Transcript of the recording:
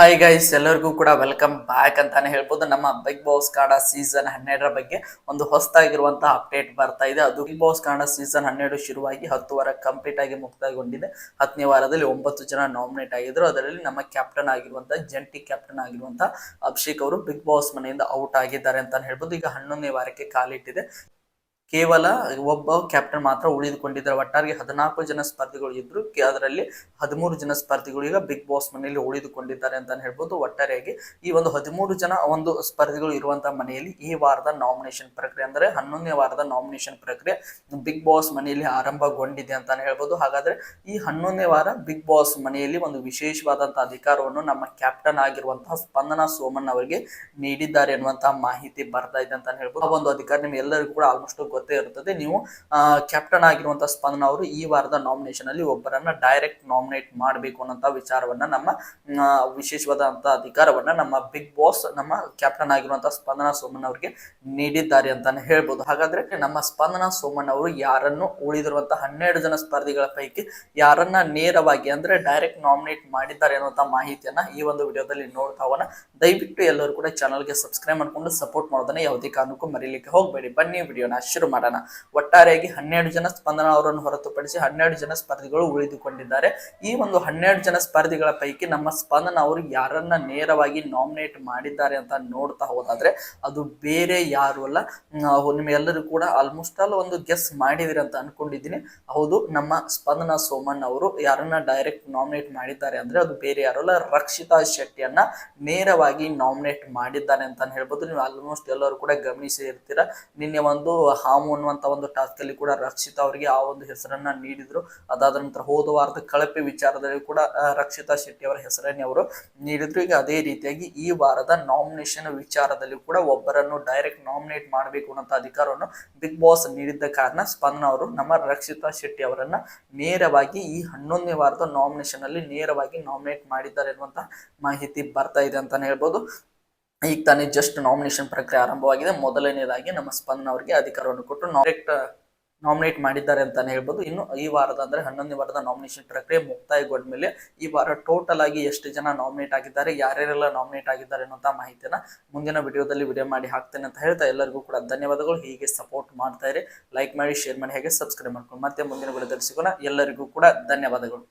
Hi guys, ಎಲ್ಲರಿಗೂ ಕೂಡ welcome back ಅಂತಾನೆ ಹೇಳ್ಬೋದು. ನಮ್ಮ ಬಿಗ್ ಬಾಸ್ ಕಾಡ ಸೀಸನ್ 12 ಬಗ್ಗೆ ಒಂದು ಹೊಸದಾಗಿರುವಂತಹ ಅಪ್ಡೇಟ್ ಬರ್ತಾ ಇದೆ. ಅದು ಬಿಗ್ ಬಾಸ್ ಕಾಡ ಸೀಸನ್ 12 ಶುರುವಾಗಿ 10 ವಾರ ಕಂಪ್ಲೀಟ್ ಆಗಿ ಮುಕ್ತಾಯಗೊಂಡಿದೆ. 10ನೇ ವಾರದಲ್ಲಿ 9 ಜನ ನಾಮಿನೇಟ್ ಆಗಿದ್ರು. ಅದರಲ್ಲಿ ನಮ್ಮ ಕ್ಯಾಪ್ಟನ್ ಆಗಿರುವಂತಹ ಜಂಟಿ ಕ್ಯಾಪ್ಟನ್ ಆಗಿರುವಂತಹ ಅಭಿಷೇಕ್ ಅವರು ಬಿಗ್ ಬಾಸ್ ಮನೆಯಿಂದ ಔಟ್ ಆಗಿದ್ದಾರೆ ಅಂತಾನೆ ಹೇಳ್ಬೋದು. ಈಗ 11ನೇ ವಾರಕ್ಕೆ ಕಾಲಿಟ್ಟಿದೆ. ಕೇವಲ ಒಬ್ಬ ಕ್ಯಾಪ್ಟನ್ ಮಾತ್ರ ಉಳಿದುಕೊಂಡಿದ್ದಾರೆ. ಒಟ್ಟಾರೆ 14 ಜನ ಸ್ಪರ್ಧಿಗಳು ಇದ್ರು. ಅದರಲ್ಲಿ 13 ಜನ ಸ್ಪರ್ಧಿಗಳು ಈಗ ಬಿಗ್ ಬಾಸ್ ಮನೆಯಲ್ಲಿ ಉಳಿದುಕೊಂಡಿದ್ದಾರೆ ಅಂತ ಹೇಳ್ಬೋದು. ಒಟ್ಟಾರೆಯಾಗಿ ಈ ಒಂದು 13 ಜನ ಒಂದು ಸ್ಪರ್ಧಿಗಳು ಇರುವಂತಹ ಮನೆಯಲ್ಲಿ ಈ ವಾರದ ನಾಮಿನೇಷನ್ ಪ್ರಕ್ರಿಯೆ ಅಂದ್ರೆ 11ನೇ ವಾರದ ನಾಮಿನೇಷನ್ ಪ್ರಕ್ರಿಯೆ ಬಿಗ್ ಬಾಸ್ ಮನೆಯಲ್ಲಿ ಆರಂಭಗೊಂಡಿದೆ ಅಂತಾನೆ ಹೇಳ್ಬೋದು. ಹಾಗಾದ್ರೆ ಈ 11ನೇ ವಾರ ಬಿಗ್ ಬಾಸ್ ಮನೆಯಲ್ಲಿ ಒಂದು ವಿಶೇಷವಾದಂತಹ ಅಧಿಕಾರವನ್ನು ನಮ್ಮ ಕ್ಯಾಪ್ಟನ್ ಆಗಿರುವಂತಹ ಸ್ಪಂದನಾ ಸೋಮಣ್ಣ ಅವರಿಗೆ ನೀಡಿದ್ದಾರೆ ಎನ್ನುವಂತಹ ಮಾಹಿತಿ ಬರ್ತಾ ಇದೆ ಅಂತ ಹೇಳ್ಬೋದು. ಆ ಒಂದು ಅಧಿಕಾರ ನಿಮ್ಗೆ ಎಲ್ಲರಿಗೂ ಕೂಡ ಆಲ್ಮೋಸ್ಟ್ ಗೊತ್ತೇ ಇರುತ್ತದೆ. ನೀವು ಕ್ಯಾಪ್ಟನ್ ಆಗಿರುವಂತಹ ಸ್ಪಂದನ ಅವರು ಈ ವಾರದ ನಾಮಿನೇಷನ್ ಅಲ್ಲಿ ಒಬ್ಬರನ್ನ ಡೈರೆಕ್ಟ್ ನಾಮಿನೇಟ್ ಮಾಡಬೇಕು ಅನ್ನೋ ವಿಚಾರವನ್ನ ನಮ್ಮ ವಿಶೇಷವಾದಂತಹ ಅಧಿಕಾರವನ್ನ ನಮ್ಮ ಬಿಗ್ ಬಾಸ್ ನಮ್ಮ ಕ್ಯಾಪ್ಟನ್ ಆಗಿರುವಂತಹ ಸ್ಪಂದನ ಸೋಮಣ್ಣ ಅವರಿಗೆ ನೀಡಿದ್ದಾರೆ ಅಂತಾನೆ ಹೇಳ್ಬೋದು. ಹಾಗಾದ್ರೆ ನಮ್ಮ ಸ್ಪಂದನ ಸೋಮಣ್ಣ ಅವರು ಯಾರನ್ನು ಉಳಿದಿರುವಂತಹ 12 ಜನ ಸ್ಪರ್ಧಿಗಳ ಪೈಕಿ ಯಾರನ್ನ ನೇರವಾಗಿ ಅಂದ್ರೆ ಡೈರೆಕ್ಟ್ ನಾಮಿನೇಟ್ ಮಾಡಿದ್ದಾರೆ ಅನ್ನುವಂತಹ ಮಾಹಿತಿಯನ್ನ ಈ ಒಂದು ವಿಡಿಯೋದಲ್ಲಿ ನೋಡ್ತಾ ಹೋಗೋಣ. ದಯವಿಟ್ಟು ಎಲ್ಲರೂ ಕೂಡ ಚಾನಲ್ಗೆ ಸಬ್ಸ್ಕ್ರೈಬ್ ಮಾಡ್ಕೊಂಡು ಸಪೋರ್ಟ್ ಮಾಡೋದನ್ನ ಯಾವುದೇ ಕಾರಣಕ್ಕೂ ಮರೀಲಿಕ್ಕೆ ಹೋಗಬೇಡಿ. ಬನ್ನಿ ವಿಡಿಯೋನ ಶುರು ಮಾಡೋಣ. ಒಟ್ಟಾರೆಯಾಗಿ 12 ಜನ ಸ್ಪಂದನ ಅವರನ್ನು ಹೊರತುಪಡಿಸಿ 12 ಜನ ಸ್ಪರ್ಧಿಗಳು ಉಳಿದುಕೊಂಡಿದ್ದಾರೆ. ಈ ಒಂದು 12 ಜನ ಸ್ಪರ್ಧಿಗಳ ಪೈಕಿ ನಮ್ಮ ಸ್ಪಂದನ ಅವರು ಯಾರನ್ನ ನೇರವಾಗಿ ನಾಮಿನೇಟ್ ಮಾಡಿದ್ದಾರೆ ಅಂತ ನೋಡ್ತಾ ಹೋದಾದ್ರೆ ಅದು ಬೇರೆ ಯಾರು ಅಲ್ಲ. ನಿಮ್ಮೆಲ್ಲರೂ ಕೂಡ ಆಲ್ಮೋಸ್ಟ್ ಆಲ್ ಒಂದು ಗೆಸ್ ಮಾಡಿದಿರಿ ಅಂತ ಅನ್ಕೊಂಡಿದ್ದೀನಿ. ಹೌದು, ನಮ್ಮ ಸ್ಪಂದನ ಸೋಮಣ್ಣ ಅವರು ಯಾರನ್ನ ಡೈರೆಕ್ಟ್ ನಾಮಿನೇಟ್ ಮಾಡಿದ್ದಾರೆ ಅಂದ್ರೆ ಅದು ಬೇರೆ ಯಾರು ಅಲ್ಲ, ರಕ್ಷಿತಾ ಶೆಟ್ಟಿಯನ್ನ ನೇರವಾಗಿ ನಾಮಿನೇಟ್ ಮಾಡಿದ್ದಾರೆ ಅಂತ ಹೇಳ್ಬೋದು. ನೀವು ಆಲ್ಮೋಸ್ಟ್ ಎಲ್ಲರೂ ಕೂಡ ಗಮನಿಸಿ ಇರ್ತೀರಾ. ನಿನ್ನೆ ಒಂದು ಹಾಮು ಅನ್ನುವಂತ ಒಂದು ಟಾಸ್ಕ್ ಅಲ್ಲಿ ಕೂಡ ರಕ್ಷಿತಾ ಅವರಿಗೆ ಆ ಒಂದು ಹೆಸರನ್ನ ನೀಡಿದ್ರು. ಅದಾದ ನಂತರ ಹೋದ ವಾರದ ಕಳಪೆ ವಿಚಾರದಲ್ಲಿ ಕೂಡ ರಕ್ಷಿತಾ ಶೆಟ್ಟಿ ಅವರ ಹೆಸರನ್ನೇ ಅವರು ನೀಡಿದ್ರು. ಈಗ ಅದೇ ರೀತಿಯಾಗಿ ಈ ವಾರದ ನಾಮಿನೇಷನ್ ವಿಚಾರದಲ್ಲಿ ಕೂಡ ಒಬ್ಬರನ್ನು ಡೈರೆಕ್ಟ್ ನಾಮಿನೇಟ್ ಮಾಡಬೇಕು ಅನ್ನೋ ಅಧಿಕಾರವನ್ನು ಬಿಗ್ ಬಾಸ್ ನೀಡಿದ್ದ ಕಾರಣ ಸ್ಪಂದನ ಅವರು ನಮ್ಮ ರಕ್ಷಿತಾ ಶೆಟ್ಟಿ ಅವರನ್ನ ನೇರವಾಗಿ ಈ 11ನೇ ವಾರದ ನಾಮಿನೇಷನ್ ಅಲ್ಲಿ ನೇರವಾಗಿ ನಾಮಿನೇಟ್ ಮಾಡಿದ್ದಾರೆ ಎನ್ನುವಂತ ಮಾಹಿತಿ ಬರ್ತಾ ಇದೆ ಅಂತಾನೆ ಹೇಳ್ಬೋದು. ಈಗ ತಾನೇ ಜಸ್ಟ್ ನಾಮಿನೇಷನ್ ಪ್ರಕ್ರಿಯೆ ಆರಂಭವಾಗಿದೆ. ಮೊದಲನೇದಾಗಿ ನಮ್ಮ ಸ್ಪಂದನ ಅವರಿಗೆ ಅಧಿಕಾರವನ್ನು ಕೊಟ್ಟು ಡೈರೆಕ್ಟ್ ನಾಮಿನೇಟ್ ಮಾಡಿದ್ದಾರೆ ಅಂತಾನೆ ಹೇಳ್ಬೋದು. ಇನ್ನು ಈ ವಾರದ ಅಂದ್ರೆ 11ನೇ ವಾರದ ನಾಮಿನೇಷನ್ ಪ್ರಕ್ರಿಯೆ ಮುಕ್ತಾಯಗೊಂಡ ಮೇಲೆ ಈ ವಾರ ಟೋಟಲ್ ಆಗಿ ಎಷ್ಟು ಜನ ನಾಮಿನೇಟ್ ಆಗಿದ್ದಾರೆ, ಯಾರ್ಯಾರೆಲ್ಲ ನಾಮಿನೇಟ್ ಆಗಿದ್ದಾರೆ ಅನ್ನೋಂಥ ಮಾಹಿತಿಯನ್ನ ಮುಂದಿನ ವಿಡಿಯೋದಲ್ಲಿ ವಿಡಿಯೋ ಮಾಡಿ ಹಾಕ್ತೇನೆ ಅಂತ ಹೇಳ್ತಾ ಎಲ್ಲರಿಗೂ ಕೂಡ ಧನ್ಯವಾದಗಳು. ಹೀಗೆ ಸಪೋರ್ಟ್ ಮಾಡ್ತಾ ಇರಿ, ಲೈಕ್ ಮಾಡಿ, ಶೇರ್ ಮಾಡಿ, ಹಾಗೆ ಸಬ್ಸ್ಕ್ರೈಬ್ ಮಾಡ್ಕೊಂಡು ಮತ್ತೆ ಮುಂದಿನ ವಿಡಿಯೋದಲ್ಲಿ ಸಿಗೋಣ. ಎಲ್ಲರಿಗೂ ಕೂಡ ಧನ್ಯವಾದಗಳು.